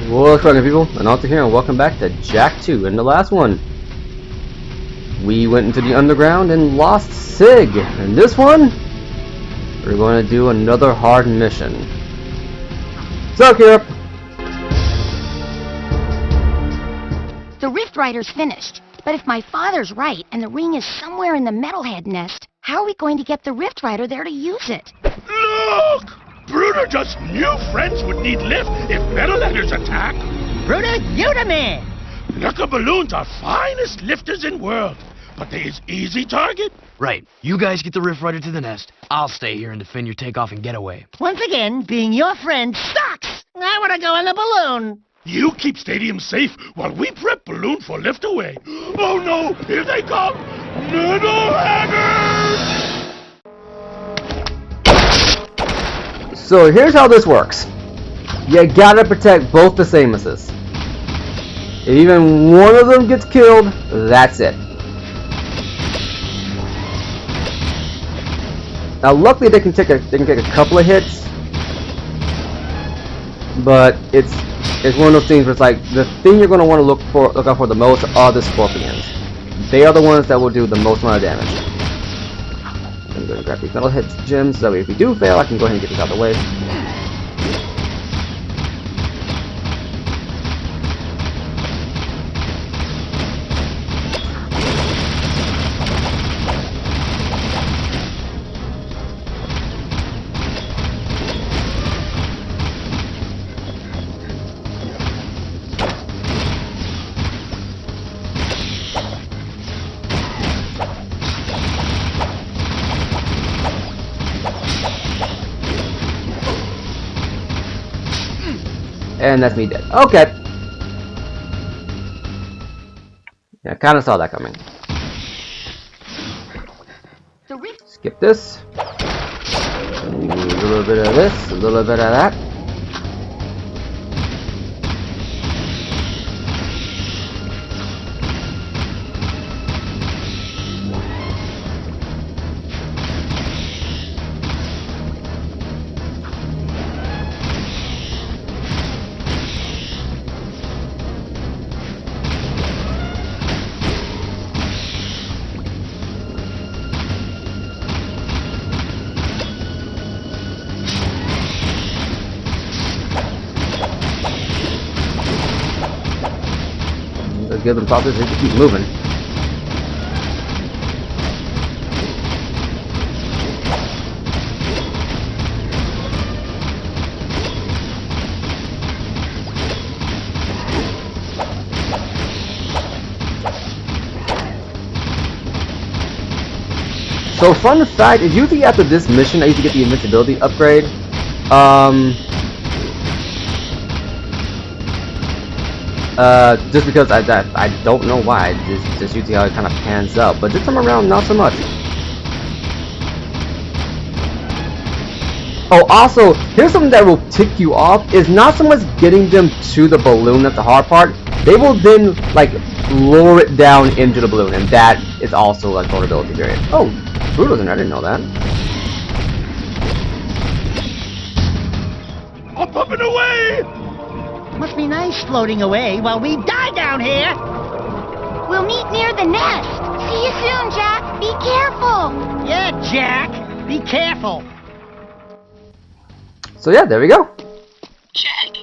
What's going on, people? And Arthur here, and welcome back to Jak II. In the last one, we went into the underground and lost Sig. And this one, we're going to do another hard mission. So, Kira. The Rift Rider's finished, but if my father's right and the ring is somewhere in the Metalhead nest, how are we going to get the Rift Rider there to use it? Look! Bruder just knew friends would need lift if Metalheaders attack. Bruder, you the man! Lurker balloons are finest lifters in world, but they is easy target. Right. You guys get the Rift Rider to the nest. I'll stay here and defend your takeoff and getaway. Once again, being your friend sucks! I wanna go in the balloon! You keep Stadium safe while we prep balloon for lift away. Oh no! Here they come! Metalheaders! So here's how this works. You gotta protect both the Samuses. If even one of them gets killed, that's it. Now, luckily they can take a couple of hits, but it's one of those things where it's like the thing you're gonna want to look out for the most are the scorpions. They are the ones that will do the most amount of damage. I'm going to grab these metal head gems, so if we do fail, I can go ahead and get this out of the way. And that's me dead. Okay. Yeah, I kind of saw that coming. Skip this. A little bit of this, a little bit of that. Give them process to keep moving. So, fun fact is usually after this mission I used to get the invincibility upgrade. Just because I don't know why, just usually how it kind of pans out, but this time around, not so much. Oh, also, here's something that will tick you off, is not so much getting them to the balloon, that's the hard part. They will then, like, lower it down into the balloon, and that is also, like, vulnerability period. Oh, Bruto's in there, I didn't know that. Up and away! Must be nice floating away while we die down here! We'll meet near the nest. See you soon, Jack. Be careful. Yeah, Jack! Be careful! So yeah, there we go. Jack,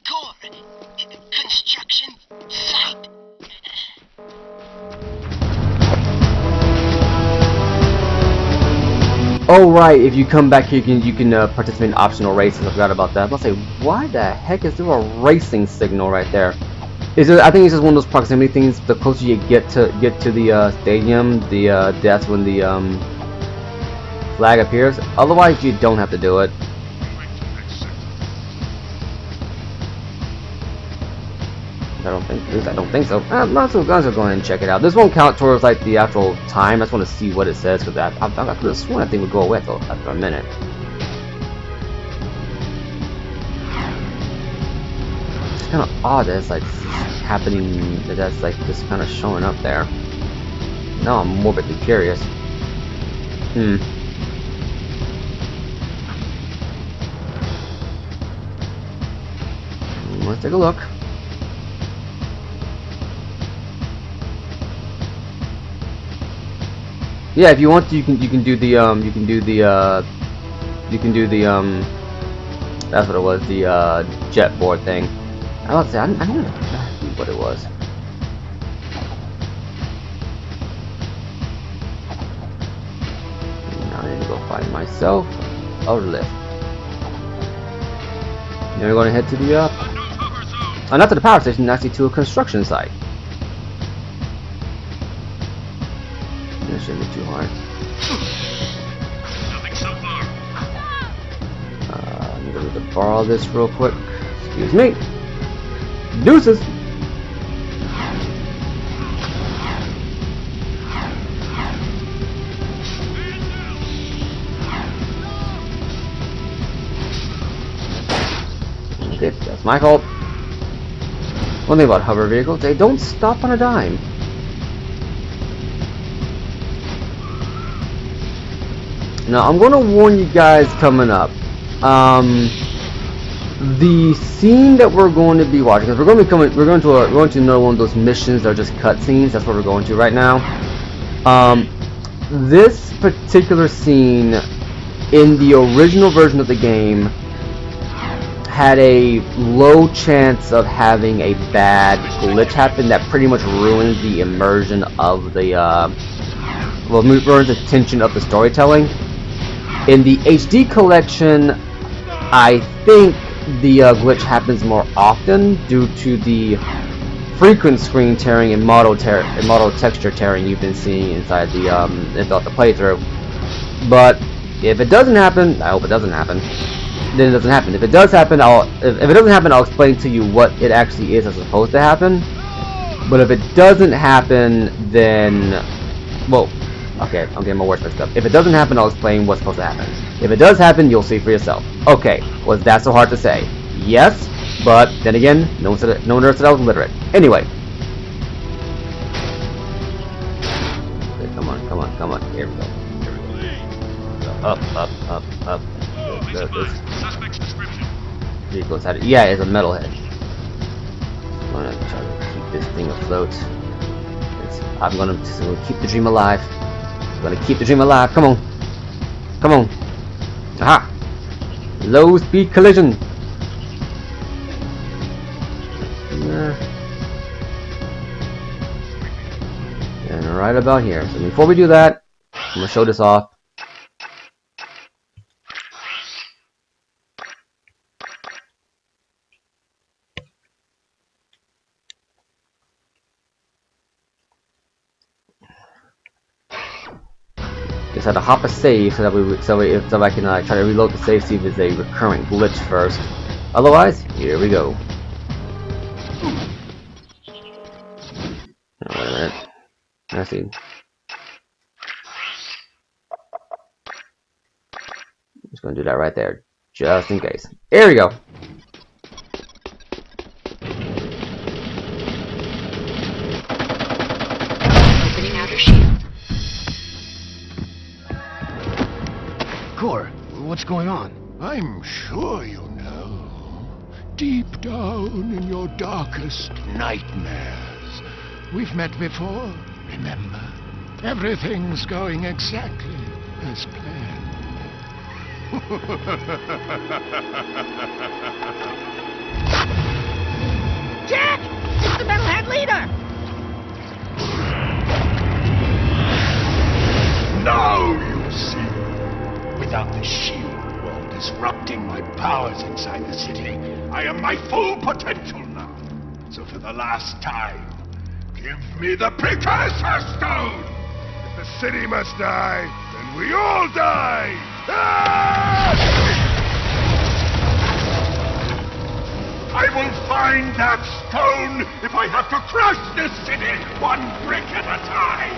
Kor, construction site. Oh right, if you come back here, you can participate in optional races. I forgot about that. I was about to say, why the heck is there a racing signal right there? I think it's just one of those proximity things. The closer you get to the stadium, that's when the flag appears. Otherwise, you don't have to do it. I don't think so. I'm not so going to go ahead and check it out. This won't count towards like the actual time. I just want to see what it says because I could have sworn that thing would go away after a minute. It's kind of odd that it's like happening. That's like just kind of showing up there. Now I'm morbidly curious. Let's take a look. Yeah, if you want to, you can do the that's what it was, the jet board thing. I was say I don't know what it was. Now I need to go find myself a lift. Now we're going to head to the not to the power station, actually to a construction site. That shouldn't be too hard. Nothing so far. I'm going to borrow this real quick. Excuse me. Deuces. Okay, that's my fault. One thing about hover vehicles, they don't stop on a dime. Now, I'm going to warn you guys coming up. The scene that we're going to be watching, because we're going to another one of those missions that are just cutscenes. That's what we're going to right now. This particular scene in the original version of the game had a low chance of having a bad glitch happen that pretty much ruins the immersion of the ruins the tension of the storytelling. In the HD collection, I think the glitch happens more often due to the frequent screen tearing and model texture tearing you've been seeing inside the playthrough. But if it doesn't happen, I hope it doesn't happen. Then it doesn't happen. If it does happen, if it doesn't happen, I'll explain to you what it actually is that's supposed to happen. But if it doesn't happen, then well. Okay, I'm getting my words mixed up. If it doesn't happen, I'll explain what's supposed to happen. If it does happen, you'll see for yourself. Okay, was that so hard to say? Yes, but then again, no one said I was illiterate. Anyway. Okay, come on. Here we go. Up. Suspect's description. Vehicles had it. Yeah, it's a metalhead. I'm gonna try to keep this thing afloat. I'm gonna keep the dream alive. I'm gonna keep the dream alive. Come on. Aha! Low speed collision. And right about here. So before we do that, I'm gonna show this off. Just had to hop a save so that I can try to reload the save, see if it's a recurrent glitch first. Otherwise, here we go. Oh, wait a minute. I see. I'm just gonna do that right there, just in case. Here we go. Opening outer shield. Kor, what's going on? I'm sure you know. Deep down in your darkest nightmares. We've met before, remember? Everything's going exactly as planned. Jack! It's the metalhead leader! Now you see. Without the shield wall disrupting my powers inside the city, I am my full potential now. So for the last time, give me the Precursor Stone! If the city must die, then we all die! Ah! I will find that stone if I have to crush this city one brick at a time!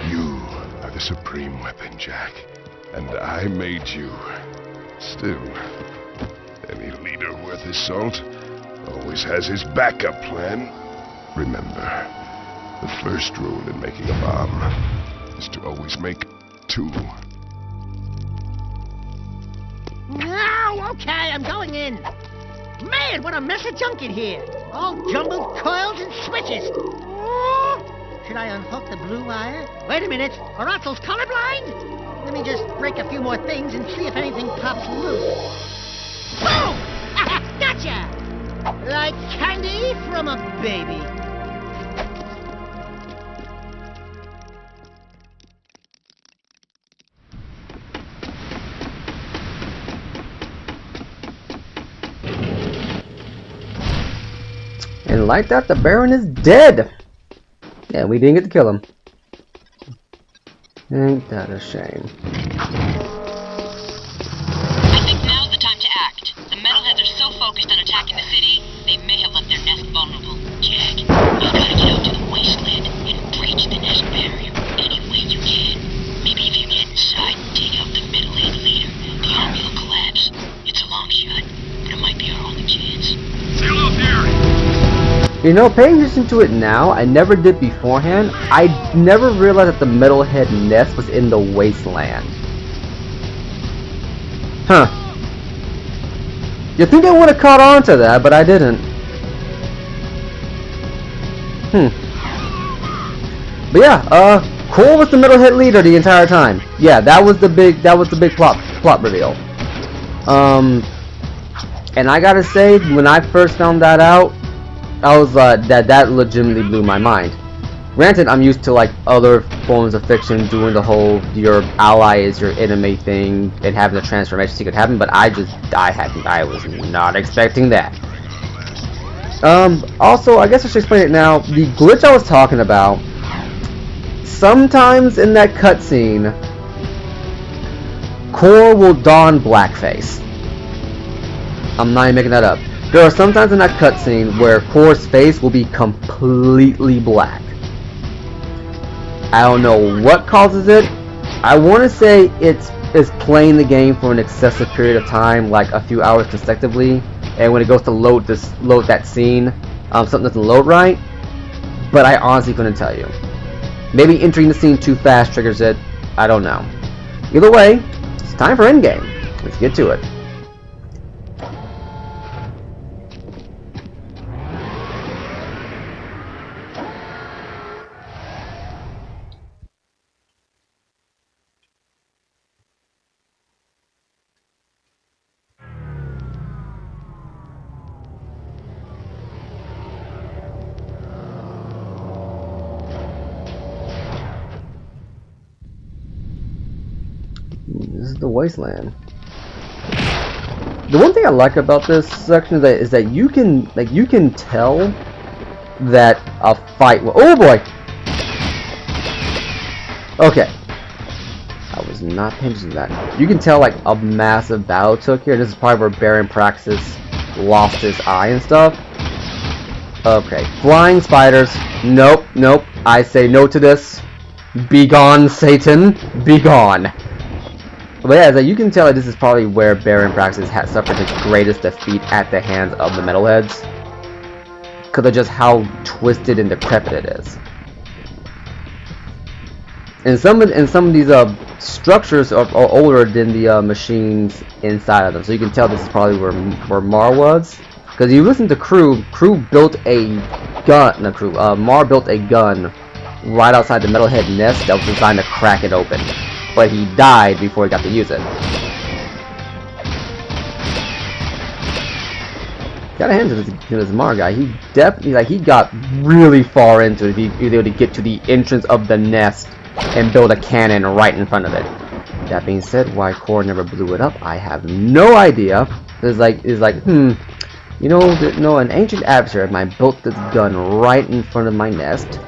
You are the supreme weapon, Jak. And I made you. Still, any leader worth his salt always has his backup plan. Remember, the first rule in making a bomb is to always make two. Ow! Oh, okay, I'm going in. Man, what a mess of junk in here. All jumbled coils and switches. Should I unhook the blue wire? Wait a minute. Are Otzel's colorblind? Let me just break a few more things and see if anything pops loose. Boom! Gotcha! Like candy from a baby. And like that, the Baron is dead. Yeah, we didn't get to kill him. Ain't that a shame? I think now's the time to act. The metalheads are so focused on attacking the city, they may have left their nest vulnerable. Jag, you've gotta get out to the wasteland and breach the nest barrier any way you can. Maybe if you get inside and take out the metalhead leader, the army will collapse. It's a long shot, but it might be our only chance. Seal up here! You know, paying attention to it now, I never did beforehand. I never realized that the metalhead nest was in the wasteland. Huh. You think I would have caught on to that, but I didn't. But yeah, Kor was the metalhead leader the entire time. Yeah, that was the big plot reveal. And I gotta say, when I first found that out, I was that legitimately blew my mind. Granted, I'm used to like other forms of fiction doing the whole your ally is your enemy thing and having the transformation secret happen, but I was not expecting that. Also, I guess I should explain it now. The glitch I was talking about, sometimes in that cutscene, Kor will don blackface. I'm not even making that up. There are sometimes in that cutscene where Kor's face will be completely black. I don't know what causes it. I want to say it's playing the game for an excessive period of time, like a few hours consecutively, and when it goes to load that scene, something doesn't load right. But I honestly couldn't tell you. Maybe entering the scene too fast triggers it. I don't know. Either way, it's time for endgame. Let's get to it. This is the wasteland. The one thing I like about this section is that you can tell that a fight. Oh boy. Okay. I was not paying attention to that. You can tell like a massive battle took here. This is probably where Baron Praxis lost his eye and stuff. Okay. Flying spiders. Nope. Nope. I say no to this. Be gone, Satan. Be gone. But yeah, you can tell that this is probably where Baron Praxis had suffered his greatest defeat at the hands of the metalheads, because of just how twisted and decrepit it is. And some of these structures are older than the machines inside of them, so you can tell this is probably where Mar was. Because you listen to Crew built a gun. No, Mar built a gun right outside the metalhead nest that was designed to crack it open. But he died before he got to use it. Gotta hand it to this Mar guy. He definitely he got really far into it. He was able to get to the entrance of the nest and build a cannon right in front of it. That being said, why Kor never blew it up, I have no idea. It's like you know, an ancient adversary of mine built this gun right in front of my nest.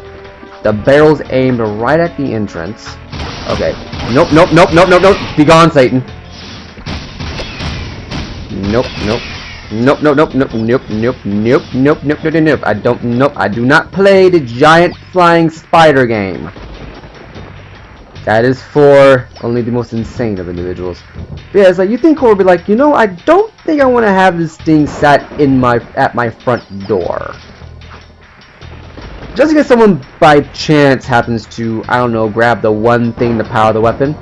The barrel's aimed right at the entrance. Okay. Nope, nope, nope, nope, nope, nope. Be gone, Satan. Nope, nope. Nope, nope, nope, nope, nope, nope, nope, nope, nope, nope, nope. I do not play the giant flying spider game. That is for only the most insane of individuals. But yeah, it's like you think Kor would be like, you know, I don't think I want to have this thing sat at my front door. Just in case someone by chance happens to, I don't know, grab the one thing to power the weapon.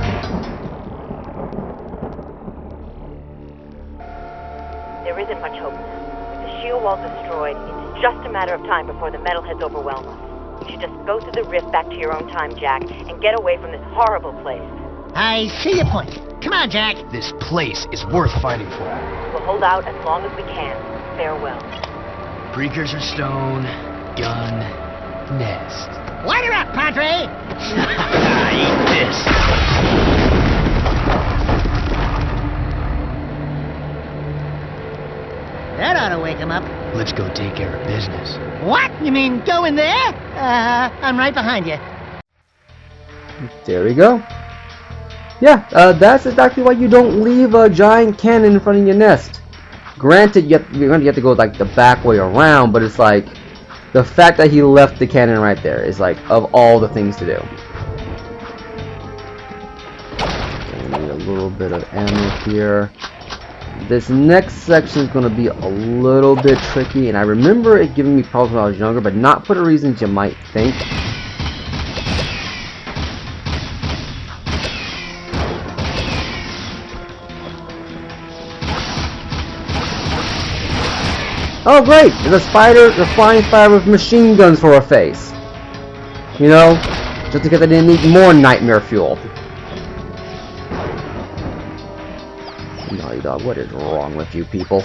There isn't much hope now. With the shield wall destroyed, it's just a matter of time before the metalheads overwhelm us. You should just go through the rift back to your own time, Jak, and get away from this horrible place. I see your point. Come on, Jak. This place is worth fighting for. We'll hold out as long as we can. Farewell. Precursor stone, gun, nest. Light her up, Padre! Eat this. That ought to wake him up. Let's go take care of business. What? You mean go in there? I'm right behind you. There we go. Yeah, that's exactly why you don't leave a giant cannon in front of your nest. Granted, you're gonna have to go like the back way around, but it's like the fact that he left the cannon right there is like of all the things to do. I need a little bit of ammo here. This next section is going to be a little bit tricky, and I remember it giving me problems when I was younger, but not for the reasons you might think. Oh great! There's a spider, the flying spider with machine guns for a face. You know, just because I didn't need more nightmare fuel. Naughty Dog, what is wrong with you people?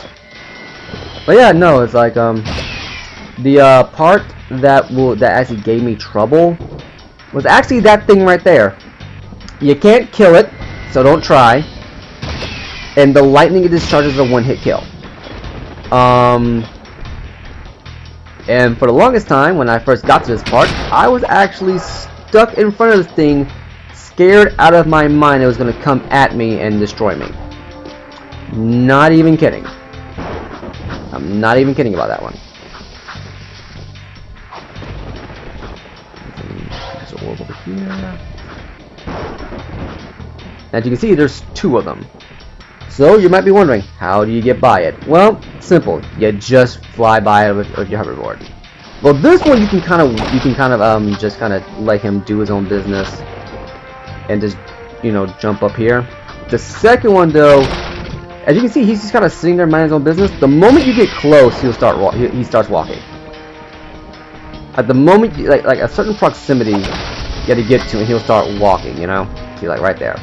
But yeah, no, it's like the part that actually gave me trouble was actually that thing right there. You can't kill it, so don't try. And the lightning it discharges is a one-hit kill. And for the longest time, when I first got to this part, I was actually stuck in front of this thing, scared out of my mind it was going to come at me and destroy me. Not even kidding. I'm not even kidding about that one. There's an orb over here. As you can see, there's two of them. So you might be wondering, how do you get by it? Well, simple. You just fly by it with your hoverboard. Well, this one you can kind of just kind of let him do his own business and just, you know, jump up here. The second one though, as you can see, he's just kind of sitting there minding his own business. The moment you get close, he starts walking. At the moment, like a certain proximity, you got to get to, and he'll start walking. You know, see, like right there.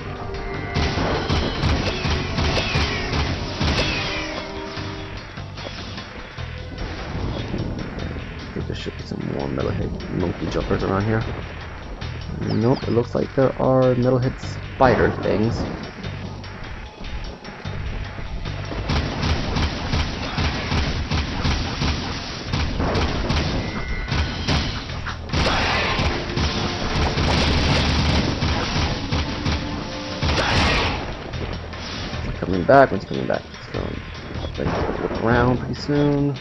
I think there should be some more metalhead monkey jumpers around here. Nope, it looks like there are metalhead spider things. Once coming back, so look around pretty soon.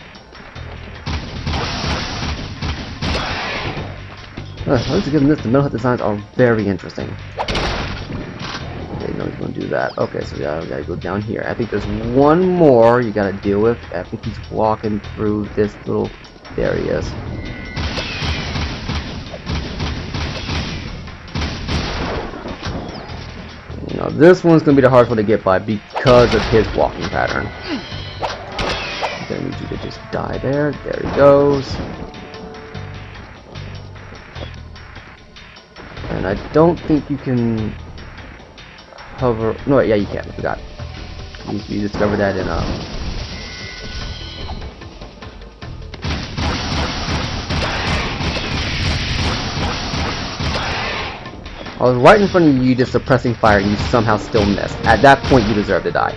Once again, the metalhead designs are very interesting. Okay, no, he's gonna do that. Okay, so yeah, we gotta go down here. I think there's one more you gotta deal with. I think he's walking through this little. There he is. Now this one's gonna be the hardest one to get by because of his walking pattern. I'm gonna need you to just die there. There he goes. And I don't think you can hover. No, yeah, you can. I forgot. You discovered that in I was right in front of you, just suppressing fire, and you somehow still missed. At that point, you deserve to die.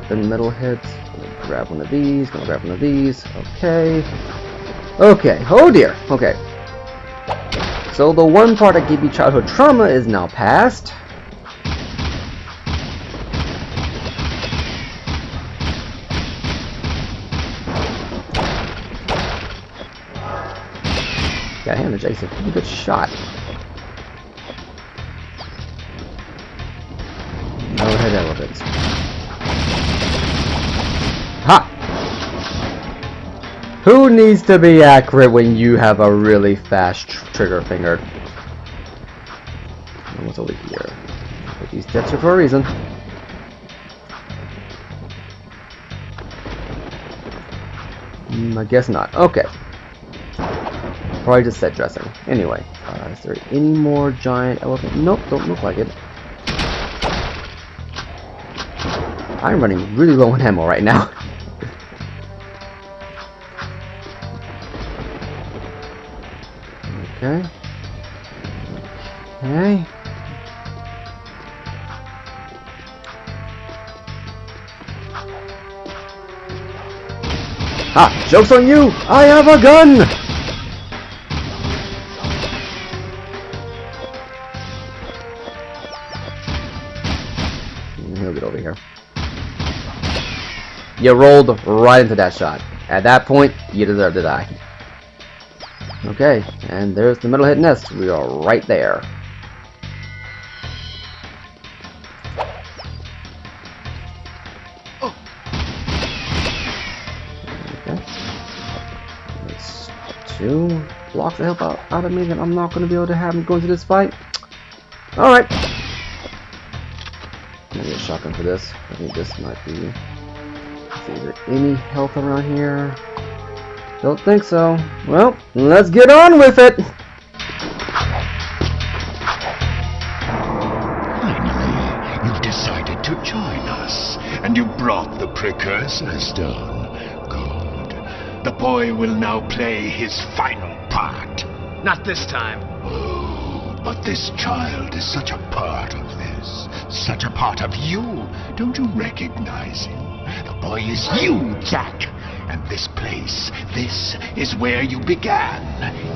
The metalheads. Gonna grab one of these. Gonna grab one of these. Okay. Okay, oh dear, okay. So the one part that gave you childhood trauma is now past. Got him, Jason. Pretty good shot. metalhead elephants. Ha! Who needs to be accurate when you have a really fast trigger finger? And what's over here? But these steps are for a reason. I guess not. Okay. Probably just set dressing. Anyway, is there any more giant elephant? Nope, don't look like it. I'm running really low on ammo right now. Okay. Okay. Ha! Joke's on you! I have a gun! He'll get over here. You rolled right into that shot. At that point, you deserve to die. Okay, and there's the metalhead nest. We are right there. Okay. That's 2 blocks of help out of me that I'm not going to be able to have him go into this fight. Alright. Maybe a shotgun for this. I think this might be... Let's see, is there any health around here? Don't think so. Well, let's get on with it! Finally, you've decided to join us, and you brought the precursor stone. Good. The boy will now play his final part. Not this time. Oh, but this child is such a part of this, such a part of you. Don't you recognize him? The boy is you, Jak. And this place, this is where you began,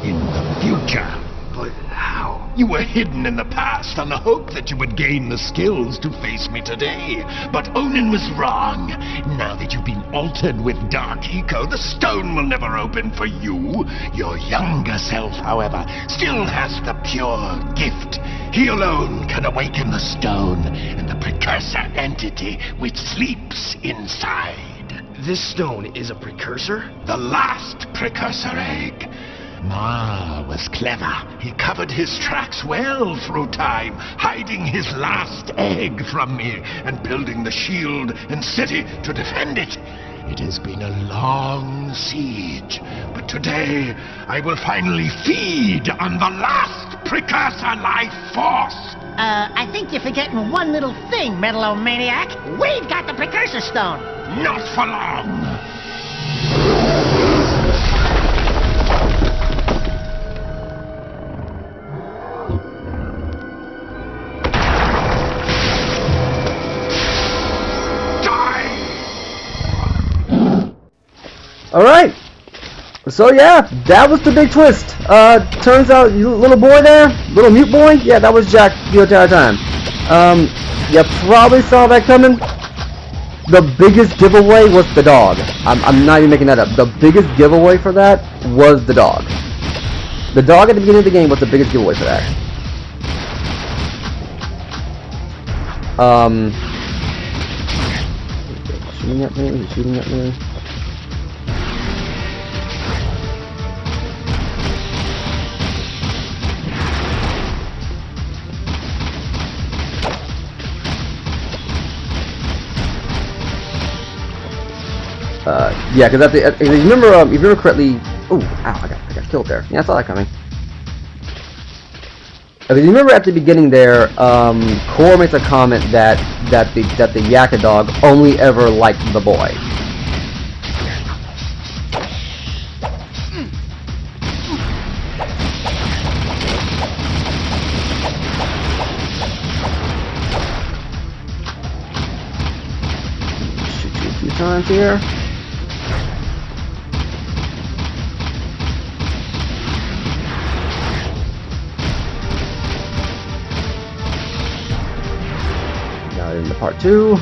in the future. But how? You were hidden in the past on the hope that you would gain the skills to face me today. But Onin was wrong. Now that you've been altered with Dark Eco, the stone will never open for you. Your younger self, however, still has the pure gift. He alone can awaken the stone and the precursor entity which sleeps inside. This stone is a precursor? The last precursor egg. Ma was clever. He covered his tracks well through time, hiding his last egg from me and building the shield and city to defend it. It has been a long siege, but today I will finally feed on the last precursor life force. I think you're forgetting one little thing, Metalomaniac. We've got the precursor stone. Not for long. Alright. So yeah, that was the big twist. Turns out, little boy there, little mute boy, yeah, that was Jak the entire time. You probably saw that coming. The biggest giveaway was the dog. I'm not even making that up. The biggest giveaway for that was the dog. The dog at the beginning of the game was the biggest giveaway for that. Shooting at me? He's shooting at me. Yeah, because if you remember correctly, oh, ow, I got killed there. Yeah, I saw that coming. If you remember at the beginning there, Kor makes a comment that the Yakka dog only ever liked the boy. Shoot you a few times here. Into part 2.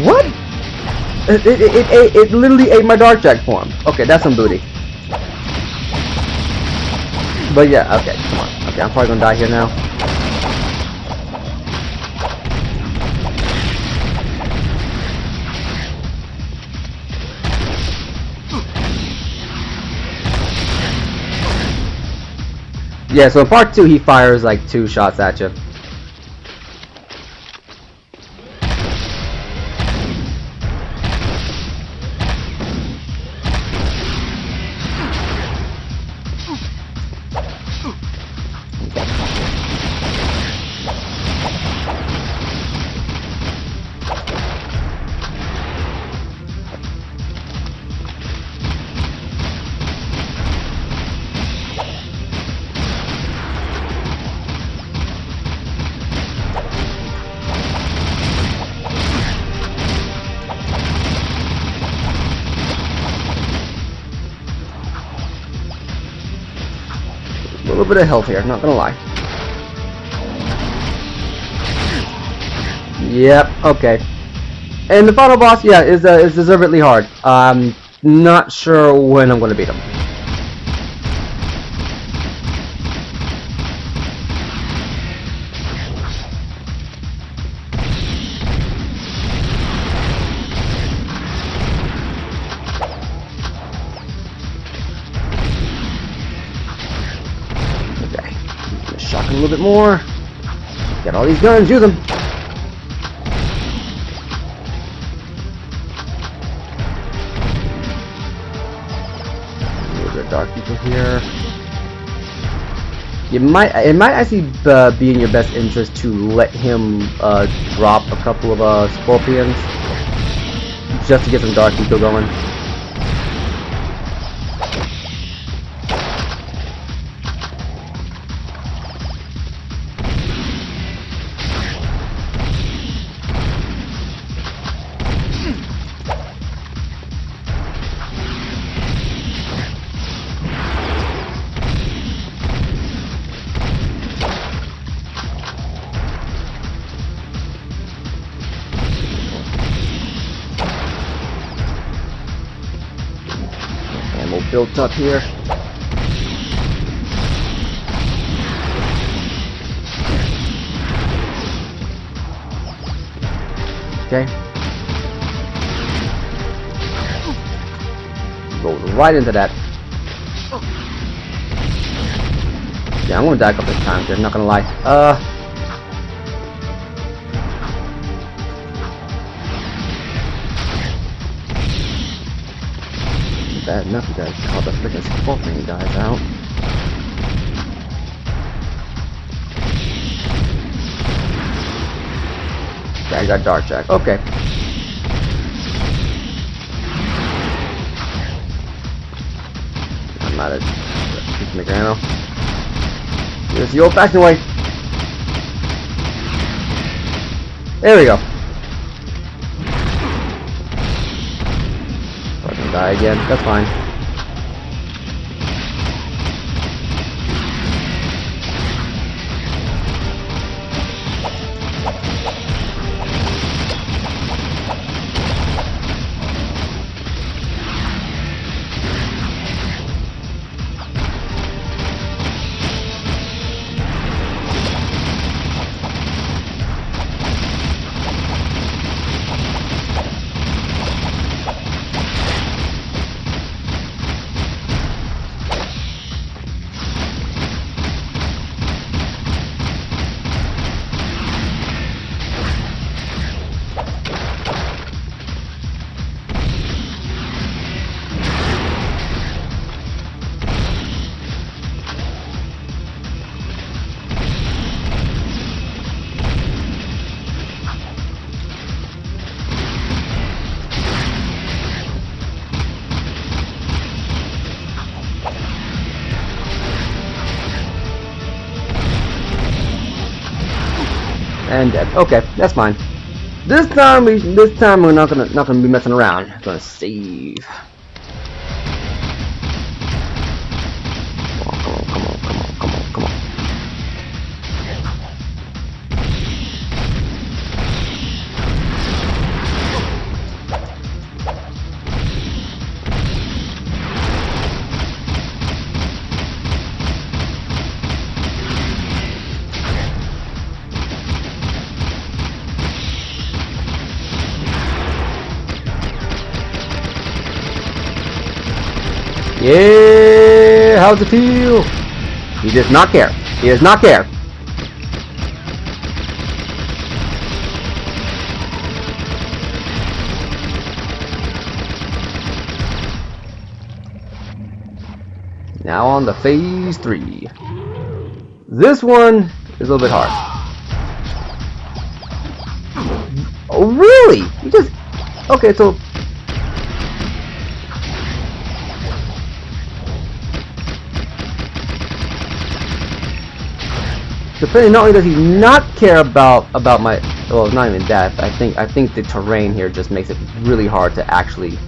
What? It literally ate my Dark Jack form. Okay, that's some booty. But yeah, okay, come on. Okay, I'm probably gonna die here now. Yeah, so in part 2 he fires like 2 shots at you. A little bit of health here, not gonna lie. Yep, okay. And the final boss, yeah, is deservedly hard. I'm not sure when I'm gonna beat him. Shock him a little bit more. Get all these guns, use them. A little bit of dark people here. It might actually be in your best interest to let him drop a couple of scorpions just to get some dark people going. Ammo built up here. Okay. Rolled right into that. Yeah, I'm gonna die a couple of times here, I'm not gonna lie. Bad enough you guys caught the freaking scorpion guys out. Yeah, I got Dark Jack. Okay. I'm out of peacemaker ammo. Here's the old-fashioned way. There we go. Fucking die again. That's fine. And dead. Okay, that's fine. This time we're not gonna be messing around. I'm gonna save. Come on. Yeah, how's it feel? He does not care. He does not care. Now on to phase 3. This one is a little bit hard. Oh, really? You just... Okay, so... Depending, not only does he not care about my... Well, not even that. I think the terrain here just makes it really hard to actually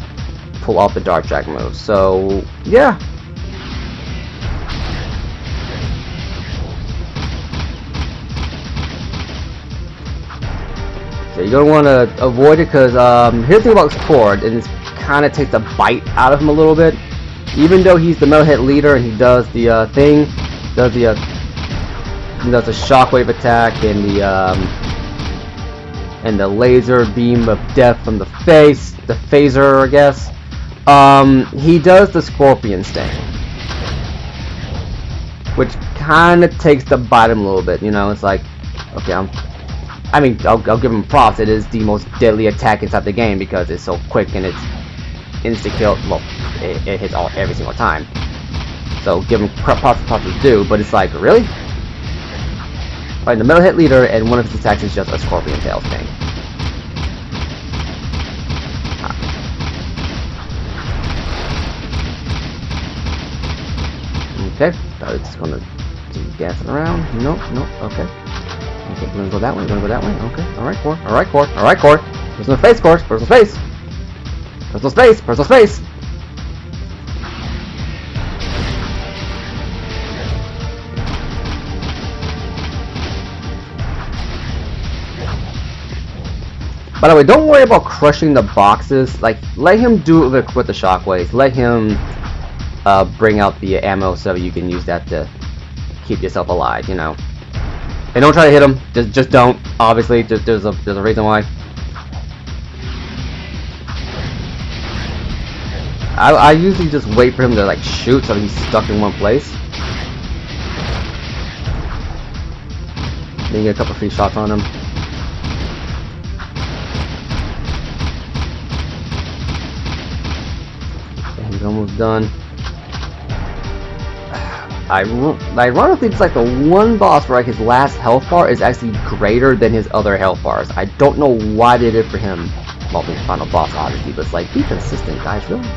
pull off the dart jack move. So, yeah. So you're gonna want to avoid it because here's the thing about Kor, and it kind of takes the bite out of him a little bit. Even though he's the metalhead leader and he does the thing, does the shockwave attack and the laser beam of death from the face, the phaser, I guess. He does the scorpion sting, which kind of takes the bite him a little bit. You know, it's like, okay, I'll give him props. It is the most deadly attack inside the game because it's so quick and it's insta kill. Well, it hits every single time. So give him props is due. But it's like, really? Right, the metal hit leader, and one of his attacks is just a scorpion tail sting. Okay, so it's gonna do dancing around. Nope, okay. Okay, we're gonna go that way, okay. Alright, Kor. Personal space, Kor. Personal space. By the way, don't worry about crushing the boxes. Like, let him do it with the shockwaves. Let him bring out the ammo so you can use that to keep yourself alive, you know. And don't try to hit him. Just don't. Obviously, there's a reason why. I usually just wait for him to like shoot so he's stuck in one place. Then you get a couple free shots on him. And he's almost done. Ironically, it's like the one boss where like his last health bar is actually greater than his other health bars. I don't know why they did it for him. Well, the final boss, obviously, but it's like, be consistent, guys, really.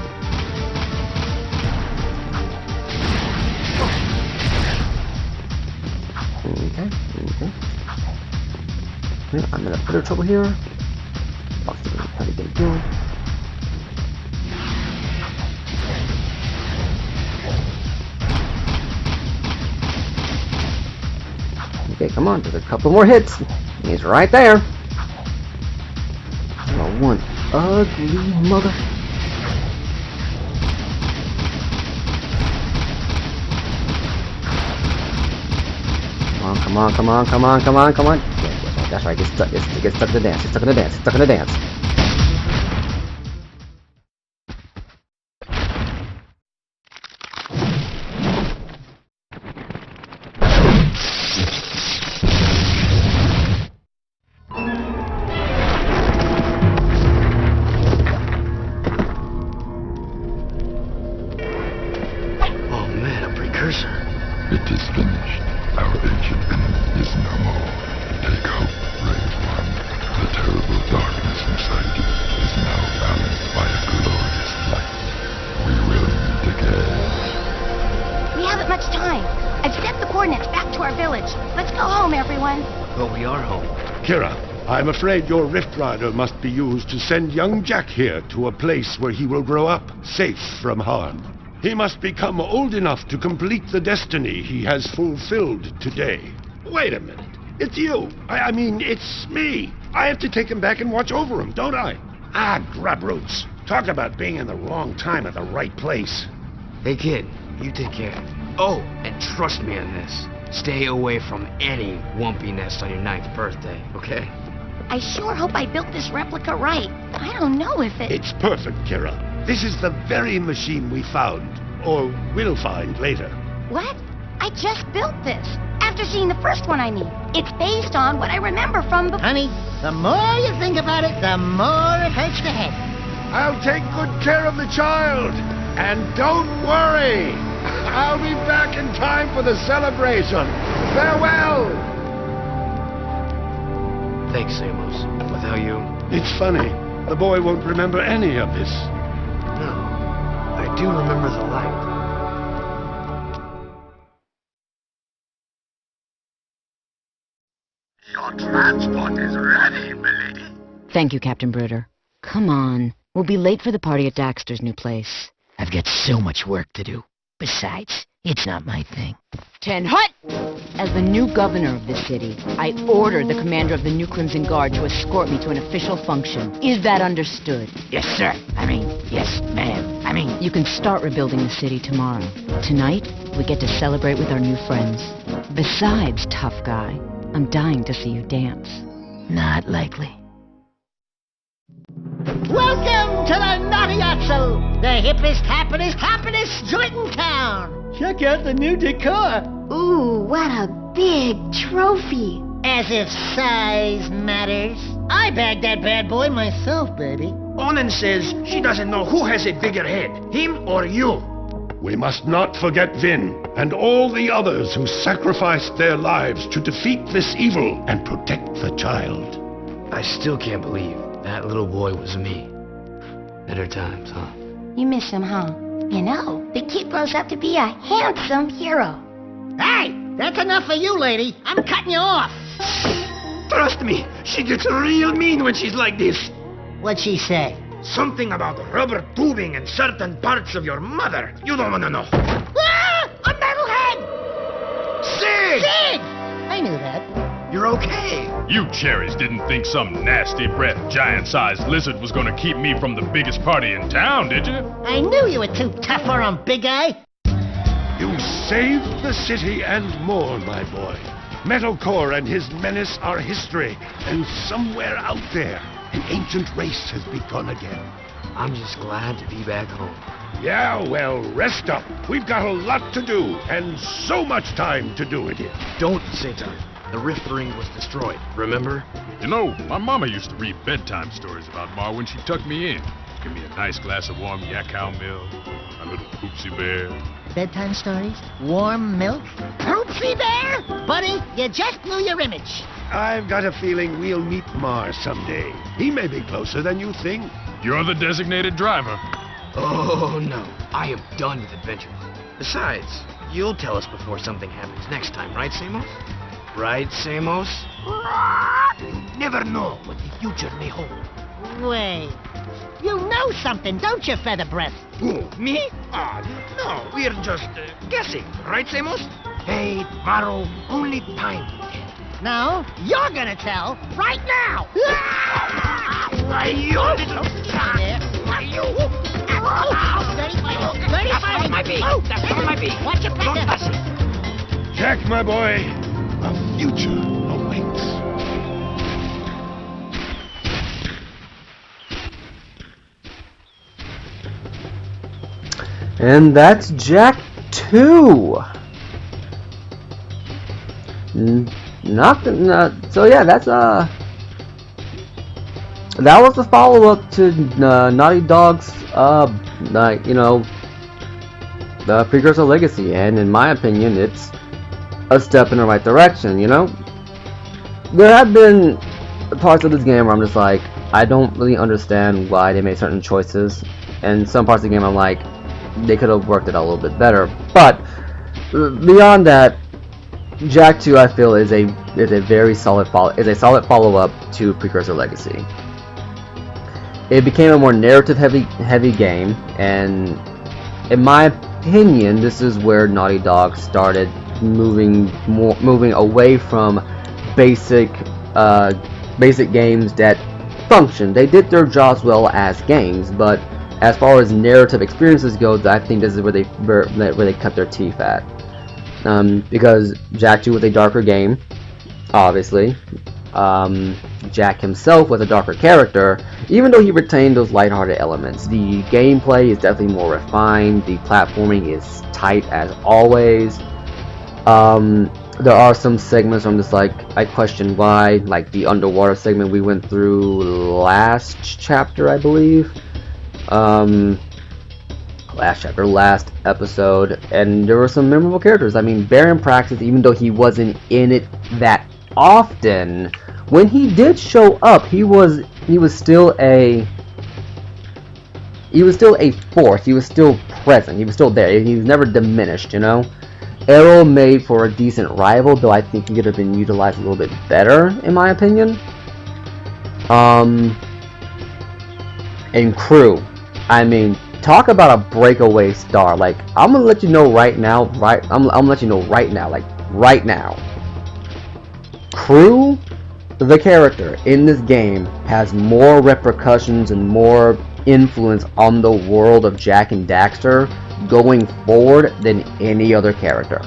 Okay. I'm in a bit of trouble here. Box is trying to get it going. Okay, come on, there's a couple more hits. He's right there. Oh, one ugly mother. Come on. Yeah, that's right. Get stuck in the dance. Get stuck in the dance. It is finished. Our ancient enemy is no more. Take hope, brave one. The terrible darkness inside you is now balanced by a glorious light. We will meet again. We haven't much time. I've sent the coordinates back to our village. Let's go home, everyone. But we are home. Kira, I'm afraid your Rift Rider must be used to send young Jak here to a place where he will grow up, safe from harm. He must become old enough to complete the destiny he has fulfilled today. Wait a minute. It's you. I mean, it's me. I have to take him back and watch over him, don't I? Ah, grub roots. Talk about being in the wrong time at the right place. Hey, kid, you take care. Oh, and trust me on this. Stay away from any Wumpy nest on your 9th birthday, okay? I sure hope I built this replica right. I don't know if it... It's perfect, Kira. This is the very machine we found. or will find later. What? I just built this. After seeing the first one, I mean. It's based on what I remember from before. Honey, the more you think about it, the more it hurts the head. I'll take good care of the child. And don't worry. I'll be back in time for the celebration. Farewell. Thanks, Amos. Without you... It's funny. The boy won't remember any of this. No. I do remember the light. Your transport is ready, milady. Thank you, Captain Bruder. Come on. We'll be late for the party at Daxter's new place. I've got so much work to do. Besides, it's not my thing. Ten hut! As the new governor of this city, I ordered the commander of the New Crimson Guard to escort me to an official function. Is that understood? Yes, sir. Yes, ma'am. You can start rebuilding the city tomorrow. Tonight, we get to celebrate with our new friends. Besides, tough guy, I'm dying to see you dance. Not likely. Welcome to the Naughty Axle, the hippest, happiest joint in town. Check out the new decor. Ooh, what a big trophy. As if size matters. I bagged that bad boy myself, baby. Onan says she doesn't know who has a bigger head, him or you. We must not forget Vin and all the others who sacrificed their lives to defeat this evil and protect the child. I still can't believe that little boy was me. Better times, huh? You miss him, huh? You know, the kid grows up to be a handsome hero. Hey, that's enough for you, lady. I'm cutting you off. Trust me, she gets real mean when she's like this. What'd she say? Something about rubber tubing and certain parts of your mother. You don't want to know. Ah! A metalhead! Sig! Sig! I knew that. You're okay. You cherries didn't think some nasty-breathed, giant-sized lizard was gonna keep me from the biggest party in town, did you? I knew you were too tough for him, big guy. You saved the city and more, my boy. Metalcore and his menace are history, and somewhere out there, an ancient race has begun again. I'm just glad to be back home. Yeah, well, rest up. We've got a lot to do, and so much time to do it in. Don't say time. The Rift Ring was destroyed, remember? You know, my mama used to read bedtime stories about Ma when she tucked me in. Give me a nice glass of warm yak cow milk, a little poopsie bear. Bedtime stories? Warm milk? Poopsie bear? Buddy, you just blew your image. I've got a feeling we'll meet Mars someday. He may be closer than you think. You're the designated driver. Oh, no. I am done with adventure. Besides, you'll tell us before something happens next time, right, Samos? Right, Samos? You never know what the future may hold. Wait. You know something, don't you, Feather Breath? Who, me? No, we're just guessing, right, Samos? Hey, tomorrow, only time will tell. No, you're gonna tell right now! Why, you little... Why, you... 35! That's on my feet! That's on my feet! Watch your Don't back! touch it! Jack, my boy, a future awaits. And that's Jak II. So yeah, that's that was the follow-up to Naughty Dog's the precursor Legacy, and in my opinion, it's a step in the right direction. You know, there have been parts of this game where I'm just like, I don't really understand why they made certain choices, and some parts of the game I'm like, they could have worked it out a little bit better. But beyond that, Jak II I feel is a very solid follow-up to Precursor Legacy. It became a more narrative heavy game, and in my opinion, this is where Naughty Dog started moving away from basic games that function. They did their jobs well as games, but as far as narrative experiences goes, I think this is where they cut their teeth at. Because Jak II was a darker game, obviously. Jack himself was a darker character, even though he retained those lighthearted elements. The gameplay is definitely more refined, the platforming is tight as always. There are some segments where I'm just like, I question why, like the underwater segment we went through last chapter, I believe. Last episode, and there were some memorable characters. I mean, Baron Praxis, even though he wasn't in it that often, when he did show up, he was still a force. He was still present. He was still there. He was never diminished, you know. Arrow made for a decent rival, though I think he could have been utilized a little bit better, in my opinion. And Crew, I mean, talk about a breakaway star. Like, I'm gonna let you know right now, I'm gonna let you know right now, like right now. Crew, the character in this game, has more repercussions and more influence on the world of Jak and Daxter going forward than any other character.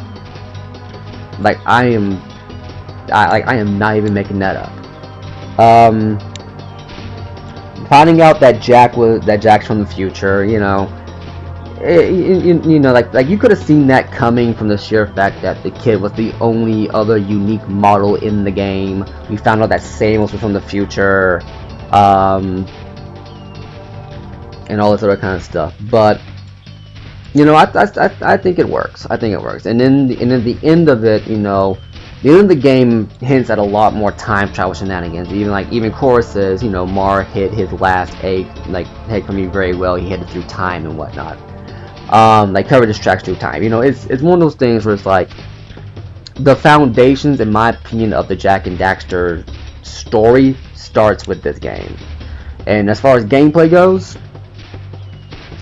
Like, I am not even making that up. Finding out that Jack's from the future, you know, like you could have seen that coming from the sheer fact that the kid was the only other unique model in the game. We found out that Samus was from the future, and all this other kind of stuff. But you know, I think it works. I think it works. And then the end of it, you know, the end of the game hints at a lot more time travel shenanigans. Even Kor says, you know, Mar hit his last egg for me very well. He hit it through time and whatnot. Like cover distracts through time. You know, it's one of those things where it's like the foundations, in my opinion, of the Jak and Daxter story starts with this game. And as far as gameplay goes,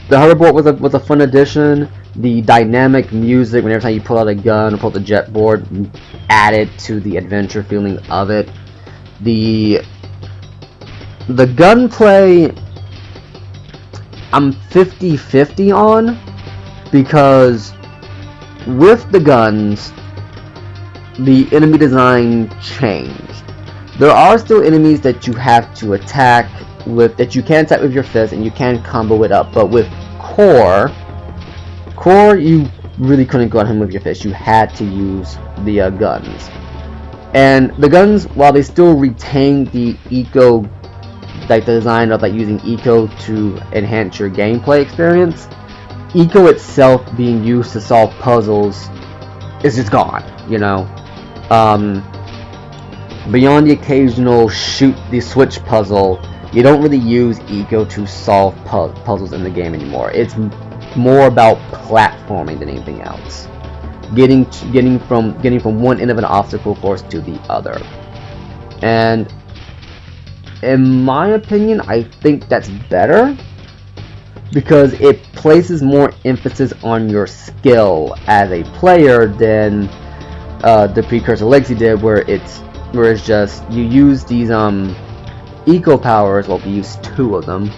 the hoverboard was a fun addition. The dynamic music, when every time you pull out a gun or pull out the jet board, added to the adventure feeling of it. The gunplay, I'm 50-50 on, because with the guns, the enemy design changed. There are still enemies that you have to attack with, that you can attack with your fist and you can combo it up, but with Kor, you really couldn't go at him with your fist. You had to use the guns. And the guns, while they still retain the eco, like the design of like using eco to enhance your gameplay experience, eco itself being used to solve puzzles is just gone, you know. Beyond the occasional shoot the switch puzzle, you don't really use eco to solve puzzles in the game anymore. It's more about platforming than anything else. Getting from one end of an obstacle course to the other. And in my opinion, I think that's better, because it places more emphasis on your skill as a player than the precursor Legacy did, where it's just you use these eco powers. Well, we used 2 of them,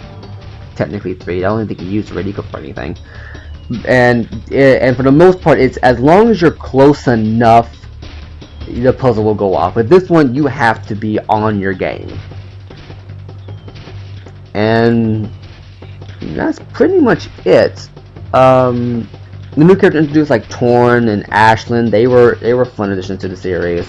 technically 3. I don't think you used red eco for anything. And for the most part, it's as long as you're close enough, the puzzle will go off. But this one, you have to be on your game. And that's pretty much it. The new characters introduced, like Torn and Ashlyn, they were fun additions to the series.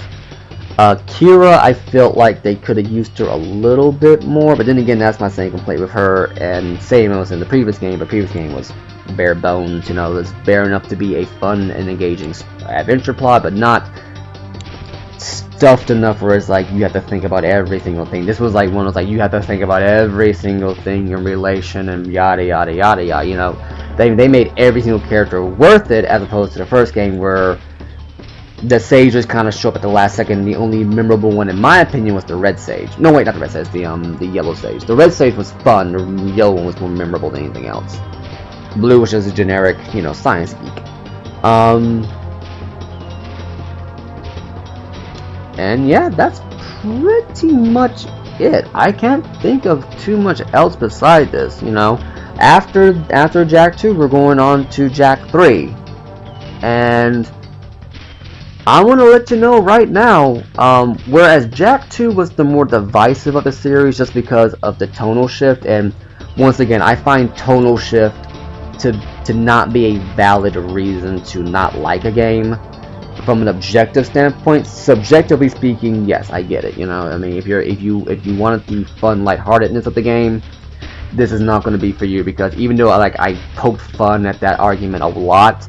Kira, I felt like they could have used her a little bit more, but then again, that's my same complaint with her and Samus in the previous game. But previous game was bare bones, you know, it was bare enough to be a fun and engaging adventure plot, but not stuffed enough where it's like you have to think about every single thing. This was like one of those, like, you have to think about every single thing in relation and yada yada yada yada, you know. They made every single character worth it, as opposed to the first game where the sages kind of show up at the last second. The only memorable one, in my opinion, was the red sage. No, wait, not the red sage. The yellow sage. The red sage was fun. The yellow one was more memorable than anything else. Blue was just a generic, you know, science geek. And yeah, that's pretty much it. I can't think of too much else beside this. You know, after Jak II, we're going on to Jak III, and I want to let you know right now, whereas Jak II was the more divisive of the series just because of the tonal shift, and once again, I find tonal shift to not be a valid reason to not like a game. From an objective standpoint, subjectively speaking, yes, I get it. You know, I mean, if you wanted the fun, lightheartedness of the game, this is not going to be for you, because even though I poked fun at that argument a lot,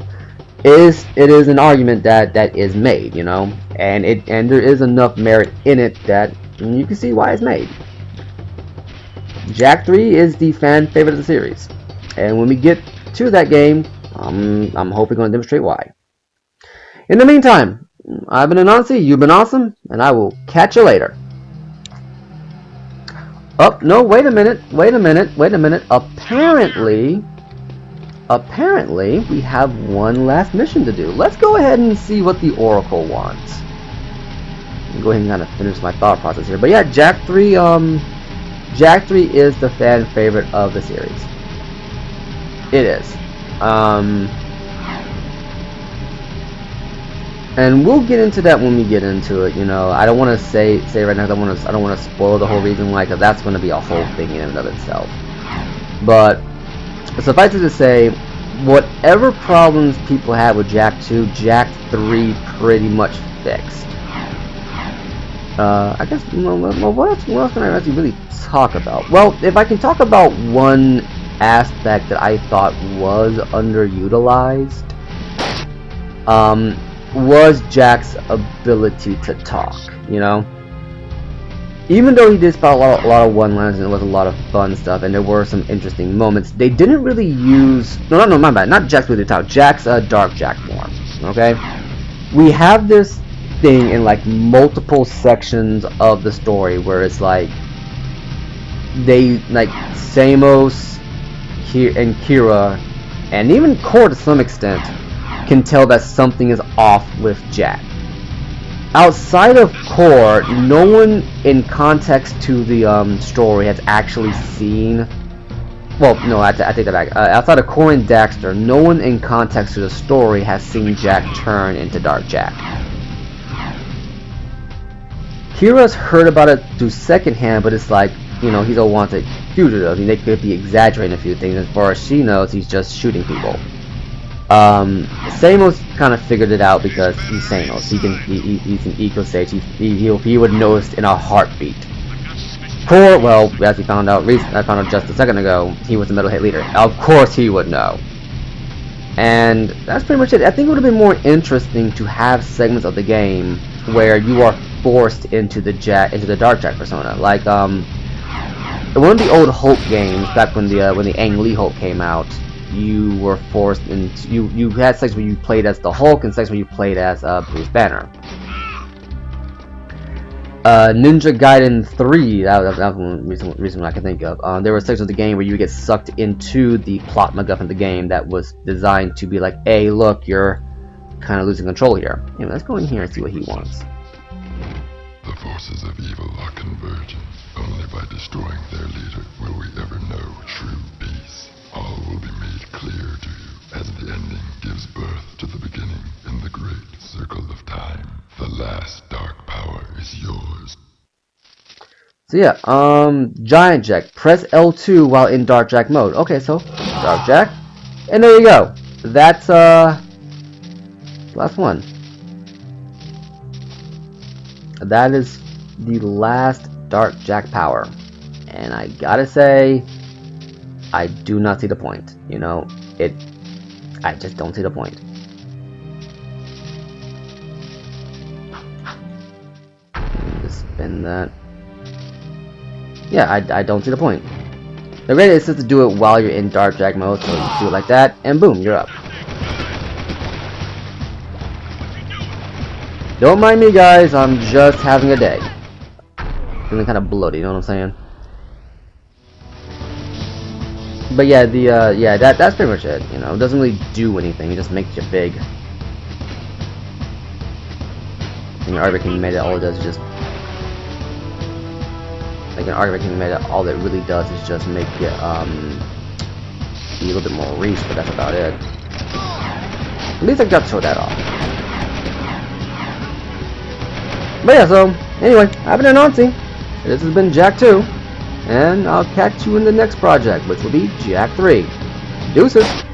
it is an argument that is made, you know, and there is enough merit in it that you can see why it's made. Jak III is the fan favorite of the series, and when we get to that game, I'm hoping going to demonstrate why. In the meantime, I've been Anansi, you've been awesome, and I will catch you later. Oh, no, wait a minute. Apparently, we have one last mission to do. Let's go ahead and see what the Oracle wants. I'll go ahead and kind of finish my thought process here. But yeah, Jak III is the fan favorite of the series. It is. And we'll get into that when we get into it. You know, I don't want to say right now. I don't want to spoil the whole reason why, because that's going to be a whole thing in and of itself. But suffice it to say, whatever problems people had with Jak II, Jak III pretty much fixed. I guess, what else can I actually really talk about? Well, if I can talk about one aspect that I thought was underutilized, was Jak's ability to talk, you know? Even though he did spout a lot of one-liners and it was a lot of fun stuff, and there were some interesting moments, they didn't really use... No, my bad. Not Jak's ability to talk. Jak's Dark Jak form, okay? We have this thing in, like, multiple sections of the story where it's like... They, like, Samos and Kira, and even Kor to some extent, can tell that something is off with Jak. Outside of Kor, no one in context to the story has actually seen... Well, no, I take that back. Outside of Kor and Daxter, no one in context to the story has seen Jak turn into Dark Jak. Kira's heard about it through secondhand, but it's like, you know, he's a wanted fugitive. I mean, they could be exaggerating a few things. As far as she knows, he's just shooting people. Samos kind of figured it out because he's Samos. He's an eco-sage. He would notice in a heartbeat. Kor, well, as we found out, I found out just a second ago, he was the Metalhead leader. Of course he would know. And that's pretty much it. I think it would have been more interesting to have segments of the game where you are forced into the Dark Jak persona, like one of the old Hulk games back when the Ang Lee Hulk came out. You were forced into you had sections where you played as the Hulk and sections where you played as Bruce Banner. Ninja Gaiden 3, that was one reason I can think of. There were sections of the game where you would get sucked into the plot MacGuffin of the game that was designed to be like, hey, look, you're kind of losing control here. Anyway, let's go in here and see what he wants. The forces of evil are converging. Only by destroying their leader will we ever know true peace. All will be made clear to you as the ending gives birth to the beginning in the great circle of time. The last dark power is yours. So yeah, Giant Jak. Press L2 while in Dark Jak mode. Okay, so Dark Jak. And there you go. That's last one. That is the last Dark Jak power. And I gotta say, I do not see the point. You know, I just don't see the point. Just spin that. Yeah, I don't see the point. The great is just to do it while you're in Dark Jak mode, so you do it like that, and boom, you're up. Don't mind me, guys. I'm just having a day. Feeling kind of bloody, you know what I'm saying? But yeah, that's pretty much it. You know, it doesn't really do anything. It just makes you big. And your argument can be made that all it does is just, like, an argument can be made that all it really does is just make you be a little bit more reach, but that's about it. At least I got to show that off. But yeah, so anyway, I've been Anansi. This has been Jak II, and I'll catch you in the next project, which will be Jak III. Deuces.